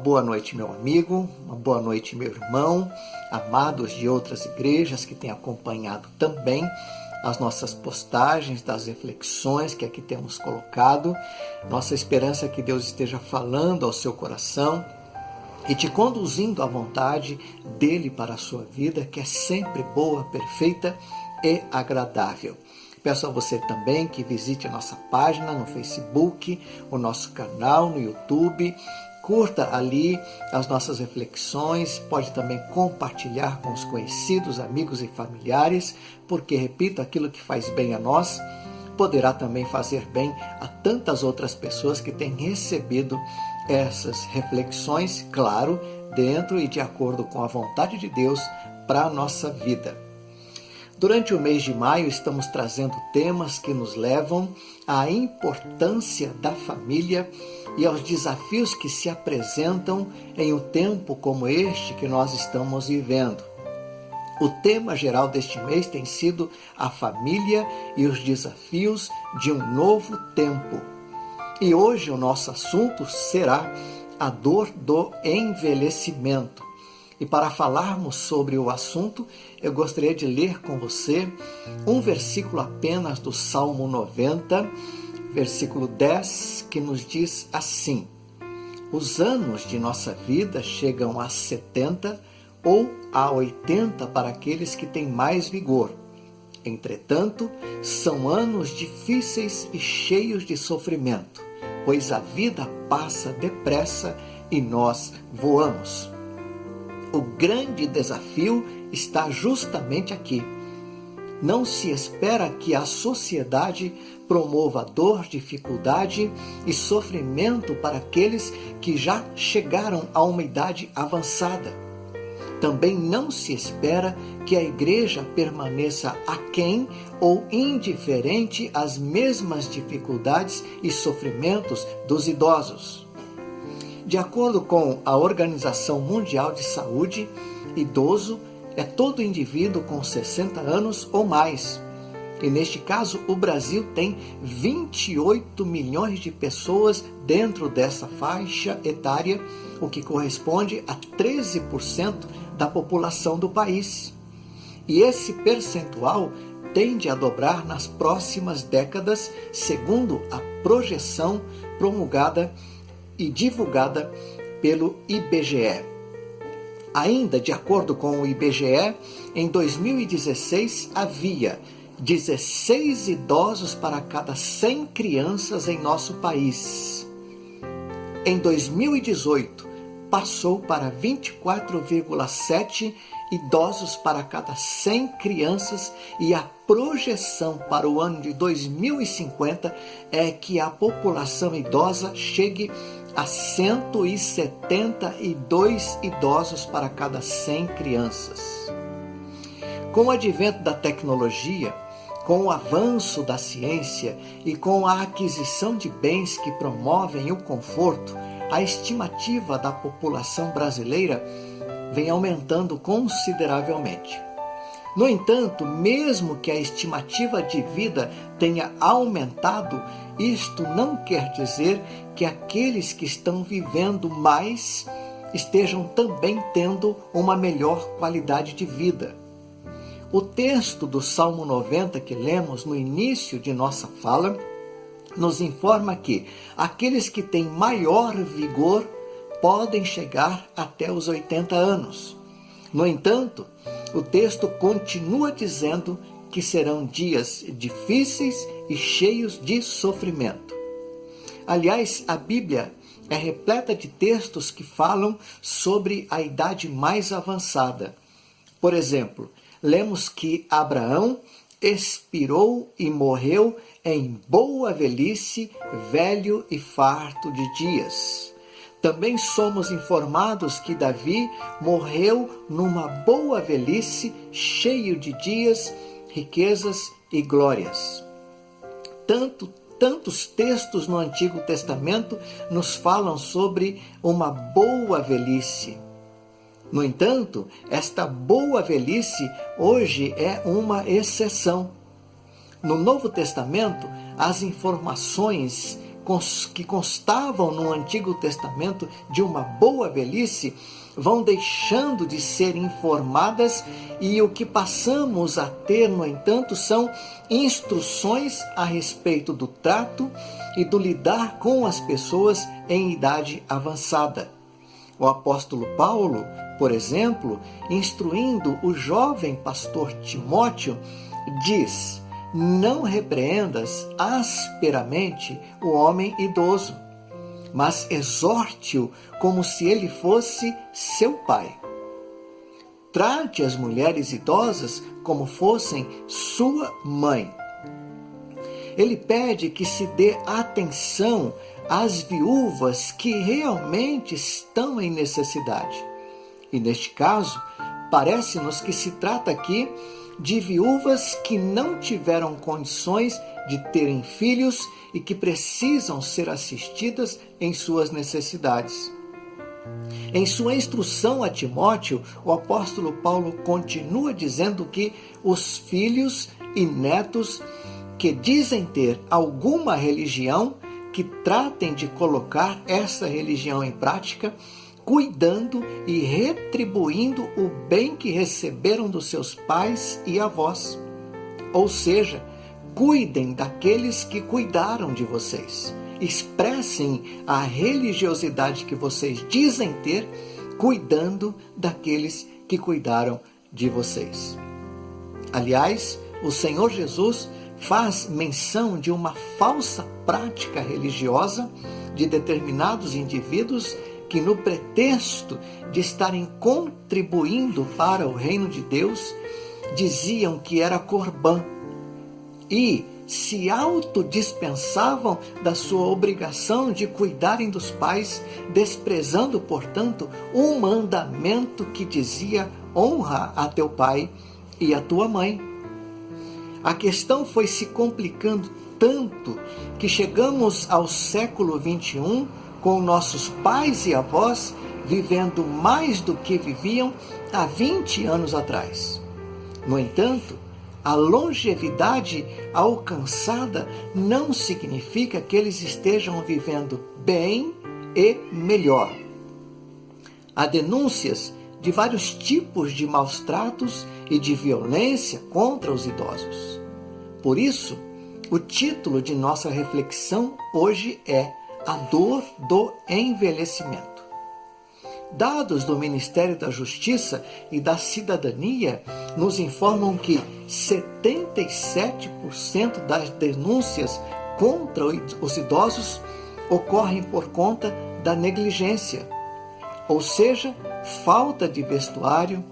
boa noite, meu amigo, uma boa noite, meu irmão, amados de outras igrejas que têm acompanhado também as nossas postagens, das reflexões que aqui temos colocado. Nossa esperança é que Deus esteja falando ao seu coração e te conduzindo à vontade dele para a sua vida, que é sempre boa, perfeita e agradável. Peço a você também que visite a nossa página no Facebook, o nosso canal no YouTube, curta ali as nossas reflexões, pode também compartilhar com os conhecidos, amigos e familiares, porque, repito, aquilo que faz bem a nós, poderá também fazer bem a tantas outras pessoas que têm recebido essas reflexões, claro, dentro e de acordo com a vontade de Deus para a nossa vida. Durante o mês de maio, estamos trazendo temas que nos levam à importância da família e aos desafios que se apresentam em um tempo como este que nós estamos vivendo. O tema geral deste mês tem sido a família e os desafios de um novo tempo. E hoje o nosso assunto será a dor do envelhecimento. E para falarmos sobre o assunto, eu gostaria de ler com você um versículo apenas do Salmo 90, versículo 10, que nos diz assim: os anos de nossa vida chegam a 70 ou a 80 para aqueles que têm mais vigor. Entretanto, são anos difíceis e cheios de sofrimento, pois a vida passa depressa e nós voamos. O grande desafio está justamente aqui. Não se espera que a sociedade promova dor, dificuldade e sofrimento para aqueles que já chegaram a uma idade avançada. Também não se espera que a igreja permaneça aquém ou indiferente às mesmas dificuldades e sofrimentos dos idosos. De acordo com a Organização Mundial de Saúde, idoso é todo indivíduo com 60 anos ou mais. E neste caso, o Brasil tem 28 milhões de pessoas dentro dessa faixa etária, o que corresponde a 13% da população do país. E esse percentual tende a dobrar nas próximas décadas, segundo a projeção promulgada e divulgada pelo IBGE. Ainda de acordo com o IBGE, em 2016 havia 16 idosos para cada 100 crianças em nosso país. Em 2018, passou para 24,7 idosos para cada 100 crianças e a projeção para o ano de 2050 é que a população idosa chegue a 172 idosos para cada 100 crianças. Com o advento da tecnologia, com o avanço da ciência e com a aquisição de bens que promovem o conforto, a estimativa da população brasileira vem aumentando consideravelmente. No entanto, mesmo que a estimativa de vida tenha aumentado, isto não quer dizer que aqueles que estão vivendo mais estejam também tendo uma melhor qualidade de vida. O texto do Salmo 90 que lemos no início de nossa fala nos informa que aqueles que têm maior vigor podem chegar até os 80 anos. No entanto, o texto continua dizendo que serão dias difíceis e cheios de sofrimento. Aliás, a Bíblia é repleta de textos que falam sobre a idade mais avançada. Por exemplo, lemos que Abraão expirou e morreu em boa velhice, velho e farto de dias. Também somos informados que Davi morreu numa boa velhice, cheio de dias, riquezas e glórias. Tantos textos no Antigo Testamento nos falam sobre uma boa velhice. No entanto, esta boa velhice hoje é uma exceção. No Novo Testamento, as informações que constavam no Antigo Testamento de uma boa velhice vão deixando de ser informadas e o que passamos a ter, no entanto, são instruções a respeito do trato e do lidar com as pessoas em idade avançada. O apóstolo Paulo, por exemplo, instruindo o jovem pastor Timóteo, diz: não repreendas asperamente o homem idoso, mas exorte-o como se ele fosse seu pai. Trate as mulheres idosas como fossem sua mãe. Ele pede que se dê atenção às viúvas que realmente estão em necessidade. E neste caso, parece-nos que se trata aqui de viúvas que não tiveram condições de terem filhos e que precisam ser assistidas em suas necessidades. Em sua instrução a Timóteo, o apóstolo Paulo continua dizendo que os filhos e netos que dizem ter alguma religião, que tratem de colocar essa religião em prática, cuidando e retribuindo o bem que receberam dos seus pais e avós. Ou seja, cuidem daqueles que cuidaram de vocês. Expressem a religiosidade que vocês dizem ter, cuidando daqueles que cuidaram de vocês. Aliás, o Senhor Jesus faz menção de uma falsa prática religiosa de determinados indivíduos que, no pretexto de estarem contribuindo para o reino de Deus, diziam que era corbã e se autodispensavam da sua obrigação de cuidarem dos pais, desprezando, portanto, um mandamento que dizia: honra a teu pai e a tua mãe. A questão foi se complicando tanto que chegamos ao século XXI com nossos pais e avós vivendo mais do que viviam há 20 anos atrás. No entanto, a longevidade alcançada não significa que eles estejam vivendo bem e melhor. Há denúncias de vários tipos de maus tratos e de violência contra os idosos. Por isso, o título de nossa reflexão hoje é A Dor do Envelhecimento. Dados do Ministério da Justiça e da Cidadania nos informam que 77% das denúncias contra os idosos ocorrem por conta da negligência, ou seja, falta de vestuário,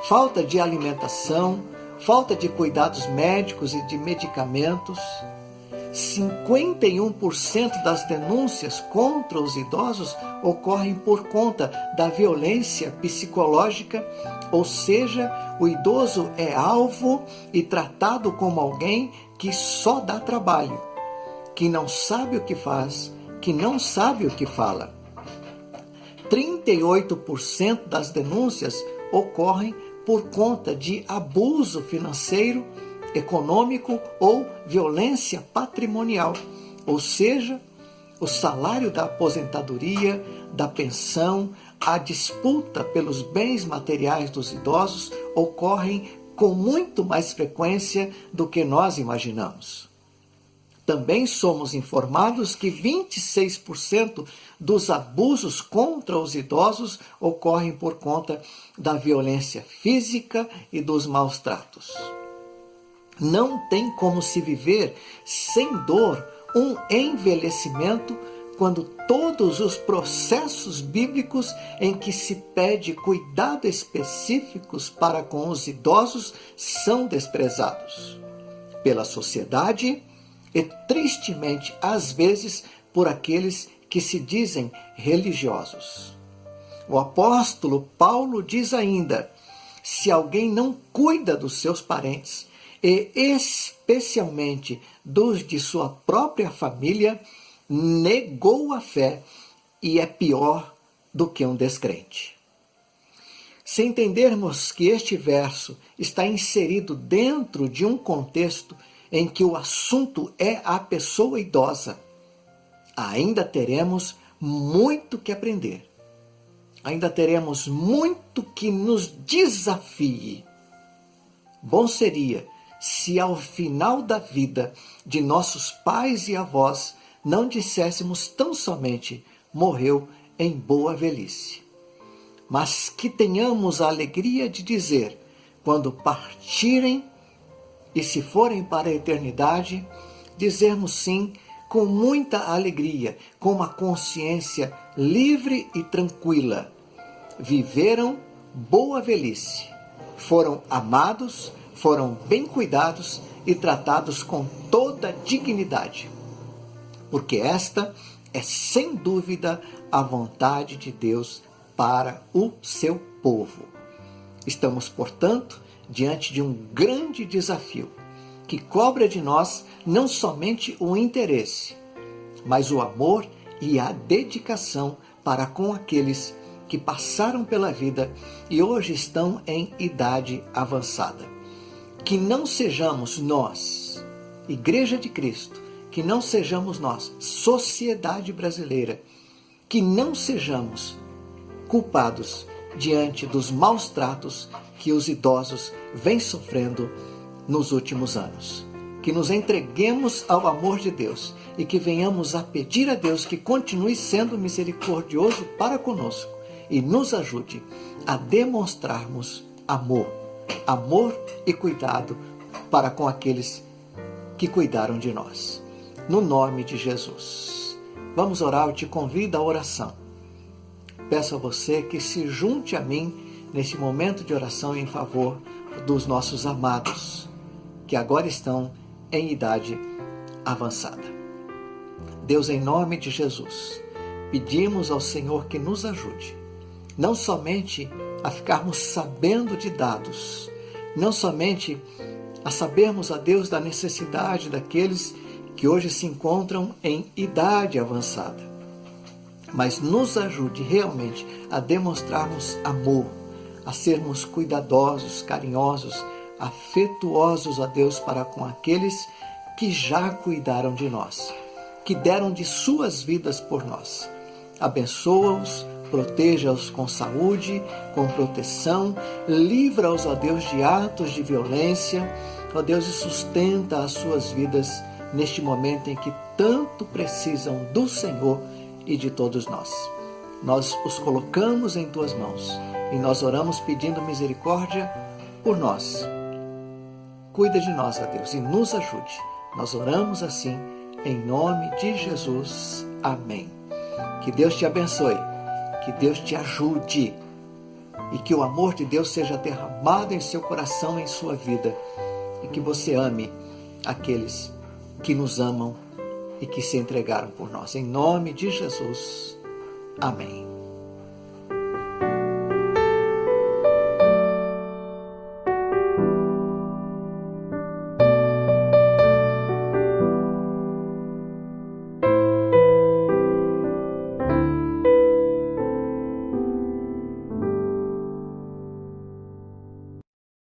falta de alimentação, falta de cuidados médicos e de medicamentos. 51% das denúncias contra os idosos ocorrem por conta da violência psicológica, ou seja, o idoso é alvo e tratado como alguém que só dá trabalho, que não sabe o que faz, que não sabe o que fala. 38% das denúncias ocorrem por conta de abuso financeiro, econômico ou violência patrimonial, ou seja, o salário da aposentadoria, da pensão, a disputa pelos bens materiais dos idosos ocorrem com muito mais frequência do que nós imaginamos. Também somos informados que 26% dos abusos contra os idosos ocorrem por conta da violência física e dos maus tratos. Não tem como se viver sem dor um envelhecimento quando todos os processos bíblicos em que se pede cuidado específicos para com os idosos são desprezados pela sociedade e, tristemente, às vezes, por aqueles que se dizem religiosos. O apóstolo Paulo diz ainda: se alguém não cuida dos seus parentes, e especialmente dos de sua própria família, negou a fé e é pior do que um descrente. Se entendermos que este verso está inserido dentro de um contexto em que o assunto é a pessoa idosa, ainda teremos muito que aprender. Ainda teremos muito que nos desafie. Bom seria se ao final da vida de nossos pais e avós não disséssemos tão somente morreu em boa velhice, mas que tenhamos a alegria de dizer, quando partirem e se forem para a eternidade, dizermos sim com muita alegria, com uma consciência livre e tranquila. Viveram boa velhice, foram amados, foram bem cuidados e tratados com toda dignidade, porque esta é sem dúvida a vontade de Deus para o seu povo. Estamos, portanto, diante de um grande desafio, que cobra de nós não somente o interesse, mas o amor e a dedicação para com aqueles que passaram pela vida e hoje estão em idade avançada. Que não sejamos nós, Igreja de Cristo, que não sejamos nós, sociedade brasileira, que não sejamos culpados diante dos maus tratos que os idosos vêm sofrendo nos últimos anos. Que nos entreguemos ao amor de Deus e que venhamos a pedir a Deus que continue sendo misericordioso para conosco e nos ajude a demonstrarmos amor e cuidado para com aqueles que cuidaram de nós. No nome de Jesus. Vamos orar, eu te convido à oração. Peço a você que se junte a mim neste momento de oração em favor dos nossos amados, que agora estão em idade avançada. Deus, em nome de Jesus, pedimos ao Senhor que nos ajude, não somente a ficarmos sabendo de dados, não somente a sabermos, a Deus, da necessidade daqueles que hoje se encontram em idade avançada, mas nos ajude realmente a demonstrarmos amor, a sermos cuidadosos, carinhosos, afetuosos a Deus para com aqueles que já cuidaram de nós, que deram de suas vidas por nós. Abençoa-os, proteja-os com saúde, com proteção, livra-os, ó Deus, de atos de violência, ó Deus, e sustenta as suas vidas neste momento em que tanto precisam do Senhor e de todos nós. Nós os colocamos em tuas mãos e nós oramos pedindo misericórdia por nós. Cuida de nós, ó Deus, e nos ajude. Nós oramos assim, em nome de Jesus. Amém. Que Deus te abençoe, que Deus te ajude e que o amor de Deus seja derramado em seu coração, em sua vida, e que você ame aqueles que nos amam e que se entregaram por nós. Em nome de Jesus. Amém.